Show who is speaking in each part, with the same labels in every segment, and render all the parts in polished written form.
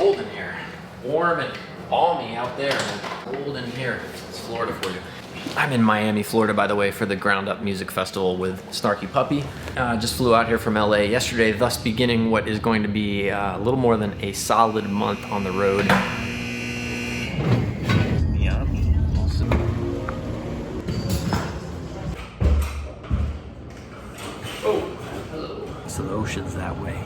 Speaker 1: cold in here. Warm and balmy out there, and cold in here. It's Florida for you. I'm in Miami, Florida, by the way, for the Ground Up Music Festival with Snarky Puppy. Just flew out here from LA yesterday, thus beginning what is going to be a little more than a solid month on the road. Yummy. Awesome. Oh, hello. So the ocean's that way.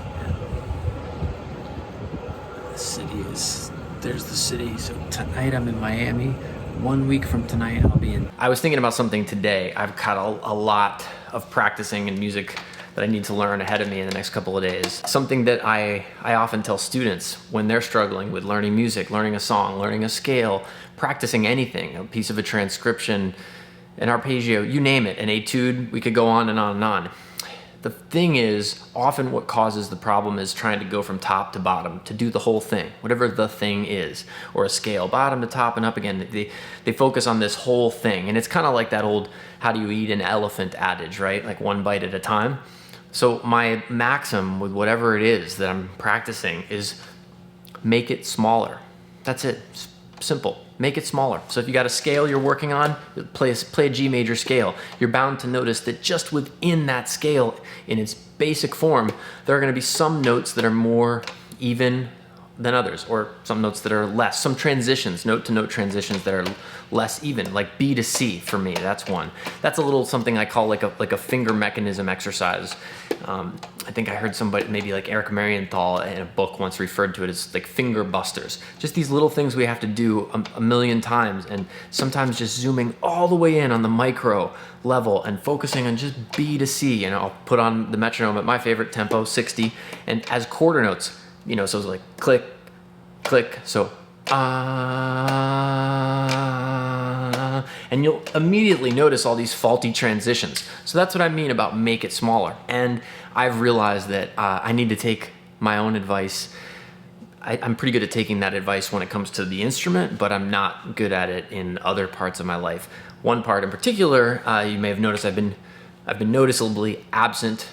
Speaker 1: The city is, there's the city. So tonight I'm in Miami. 1 week from tonight, I'll be in. I was thinking about something today. I've got a lot of practicing and music that I need to learn ahead of me in the next couple of days. Something that I often tell students when they're struggling with learning music, learning a song, learning a scale, practicing anything, a piece of a transcription, an arpeggio, you name it, an etude, we could go on and on and on. The thing is, often what causes the problem is trying to go from top to bottom, to do the whole thing, whatever the thing is, or a scale, bottom to top and up again. They focus on this whole thing, and it's kind of like that old, how do you eat an elephant adage, right? Like one bite at a time. So my maxim with whatever it is that I'm practicing is make it smaller. That's it, simple. Make it smaller. So if you got a scale you're working on, play a G major scale. You're bound to notice that just within that scale, in its basic form, there are going to be some notes that are more even than others, or some notes that are less. Some transitions, note to note transitions that are less even, like B to C for me. That's one. That's a little something I call like a finger mechanism exercise. I think I heard somebody, maybe like Eric Marienthal in a book once referred to it as like finger busters. Just these little things we have to do a million times, and sometimes just zooming all the way in on the micro level and focusing on just B to C. And I'll put on the metronome at my favorite tempo, 60, and as quarter notes, you know, so it's like click, click, so and you'll immediately notice all these faulty transitions. So that's what I mean about make it smaller. And I've realized that I need to take my own advice. I'm pretty good at taking that advice when it comes to the instrument, but I'm not good at it in other parts of my life. One part in particular, you may have noticed I've been noticeably absent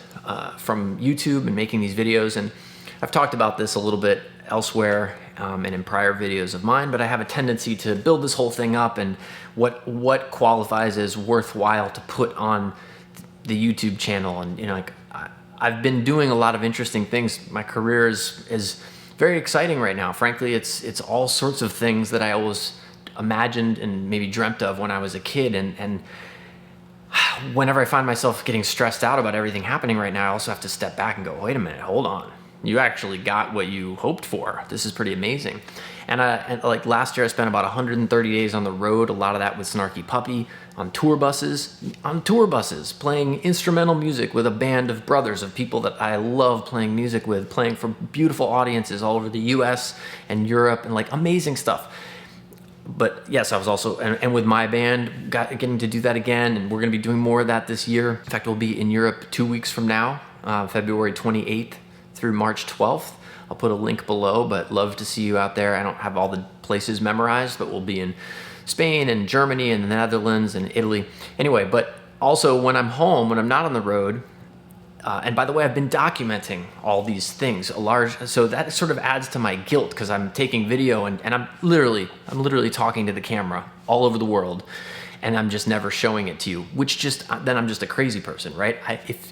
Speaker 1: from YouTube and making these videos, and I've talked about this a little bit elsewhere and in prior videos of mine, but I have a tendency to build this whole thing up and what qualifies as worthwhile to put on the YouTube channel. And you know, like I've been doing a lot of interesting things. My career is very exciting right now. Frankly, it's all sorts of things that I always imagined and maybe dreamt of when I was a kid, and whenever I find myself getting stressed out about everything happening right now, I also have to step back and go, wait a minute, hold on. You actually got what you hoped for. This is pretty amazing. And like last year, I spent about 130 days on the road, a lot of that with Snarky Puppy, on tour buses, playing instrumental music with a band of brothers, of people that I love playing music with, playing for beautiful audiences all over the US and Europe, and like amazing stuff. But yes, I was also, and with my band, getting to do that again, and we're gonna be doing more of that this year. In fact, we'll be in Europe 2 weeks from now, February 28th through March 12th. I'll put a link below, but love to see you out there. I don't have all the places memorized, but we'll be in Spain and Germany and the Netherlands and Italy. Anyway, but also when I'm home, when I'm not on the road, and by the way, I've been documenting all these things, so that sort of adds to my guilt because I'm taking video and I'm literally talking to the camera all over the world, and I'm just never showing it to you, which then I'm just a crazy person, right?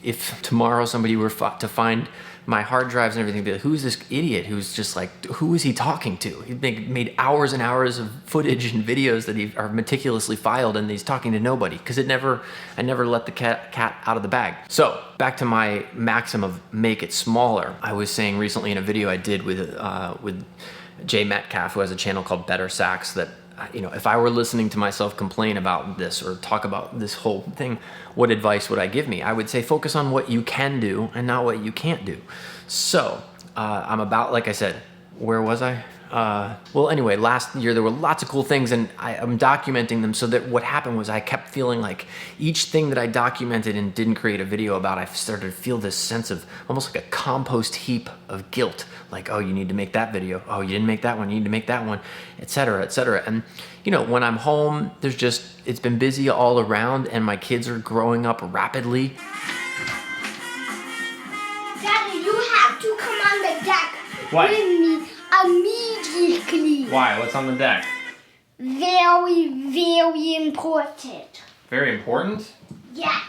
Speaker 1: If tomorrow somebody were to find my hard drives and everything, be like, who's this idiot who's just like, who is he talking to? He made hours and hours of footage and videos that are meticulously filed, and he's talking to nobody, because I never let the cat out of the bag. So back to my maxim of make it smaller. I was saying recently in a video I did with Jay Metcalf, who has a channel called Better Sax, that you know, if I were listening to myself complain about this or talk about this whole thing, what advice would I give me? I would say focus on what you can do and not what you can't do. So I'm about, like I said, where was I? Well, anyway, last year there were lots of cool things, and I'm documenting them, so that what happened was I kept feeling like each thing that I documented and didn't create a video about, I started to feel this sense of almost like a compost heap of guilt. Like, oh, you need to make that video. Oh, you didn't make that one. You need to make that one, et cetera, et cetera. And, you know, when I'm home, it's been busy all around, and my kids are growing up rapidly.
Speaker 2: Daddy, you have to come on the deck
Speaker 1: What?
Speaker 2: with me. I immediately.
Speaker 1: Why? What's on the deck?
Speaker 2: Very, very important.
Speaker 1: Very important?
Speaker 2: Yeah.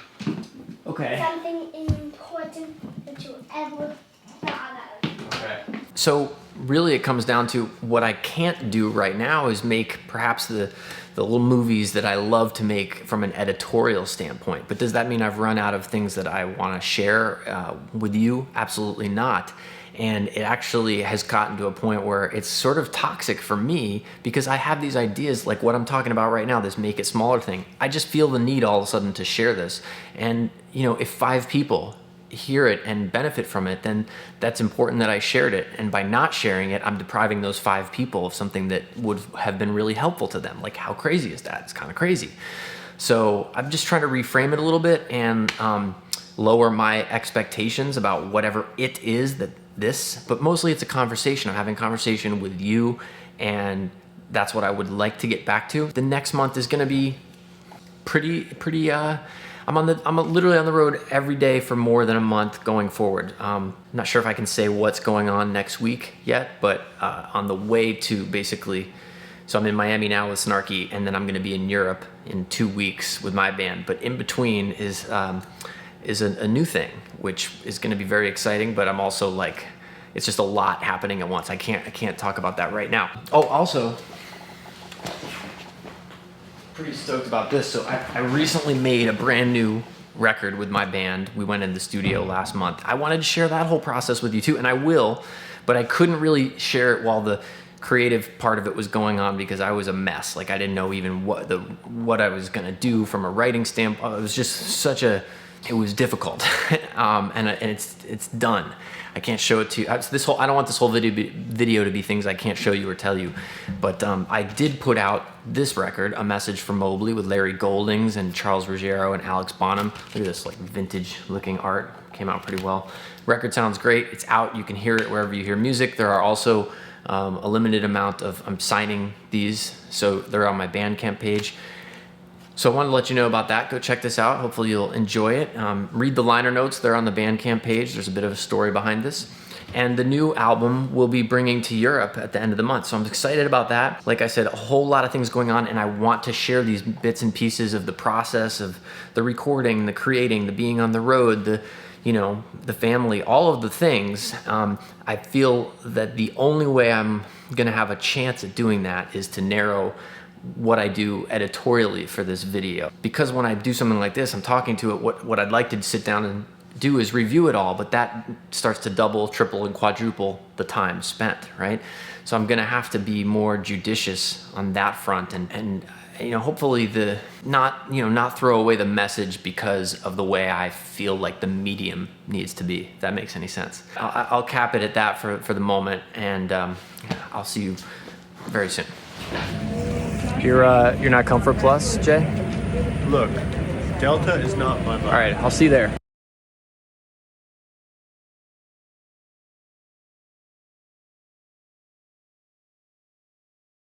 Speaker 1: Okay.
Speaker 2: Something important that you ever thought of.
Speaker 1: Okay. So really it comes down to what I can't do right now is make perhaps the little movies that I love to make from an editorial standpoint. But does that mean I've run out of things that I want to share with you? Absolutely not. And it actually has gotten to a point where it's sort of toxic for me because I have these ideas like what I'm talking about right now, this make it smaller thing. I just feel the need all of a sudden to share this. And you know, if 5 people hear it and benefit from it, then that's important that I shared it. And by not sharing it, I'm depriving those 5 people of something that would have been really helpful to them. Like, how crazy is that? It's kind of crazy. So I'm just trying to reframe it a little bit and lower my expectations about whatever it is but mostly it's a conversation. I'm having a conversation with you, and that's what I would like to get back to. The next month is going to be pretty I'm literally on the road every day for more than a month going forward. I'm not sure if I can say what's going on next week yet, but on the way to basically, so I'm in Miami now with Snarky, and then I'm going to be in Europe in 2 weeks with my band. But in between is a new thing, which is going to be very exciting. But I'm also like, it's just a lot happening at once. I can't talk about that right now. Oh, also, pretty stoked about this. So I recently made a brand new record with my band. We went in the studio last month. I wanted to share that whole process with you too, and I will, but I couldn't really share it while the creative part of it was going on because I was a mess. Like, I didn't know even what I was gonna do from a writing standpoint. It was just it was difficult. And it's done. I can't show it to you. I don't want this whole video to be things I can't show you or tell you. But I did put out this record, A Message from Mobley, with Larry Goldings and Charles Ruggiero and Alex Bonham. Look at this like vintage looking art. Came out pretty well. Record sounds great. It's out. You can hear it wherever you hear music. There are also a limited amount of, I'm signing these, so they're on my Bandcamp page. So I wanted to let you know about that. Go check this out. Hopefully you'll enjoy it. Read the liner notes. They're on the Bandcamp page. There's a bit of a story behind this. And the new album we'll be bringing to Europe at the end of the month. So I'm excited about that. Like I said, a whole lot of things going on, and I want to share these bits and pieces of the process of the recording, the creating, the being on the road, the family, all of the things. I feel that the only way I'm gonna have a chance at doing that is to narrow what I do editorially for this video. Because when I do something like this, I'm talking to it, what I'd like to sit down and do is review it all, but that starts to double, triple, and quadruple the time spent, right? So I'm gonna have to be more judicious on that front and hopefully not throw away the message because of the way I feel like the medium needs to be, if that makes any sense. I'll cap it at that for the moment, and I'll see you very soon. You're not Comfort Plus, Jay?
Speaker 3: Look, Delta is not my life.
Speaker 1: All right, I'll see you there.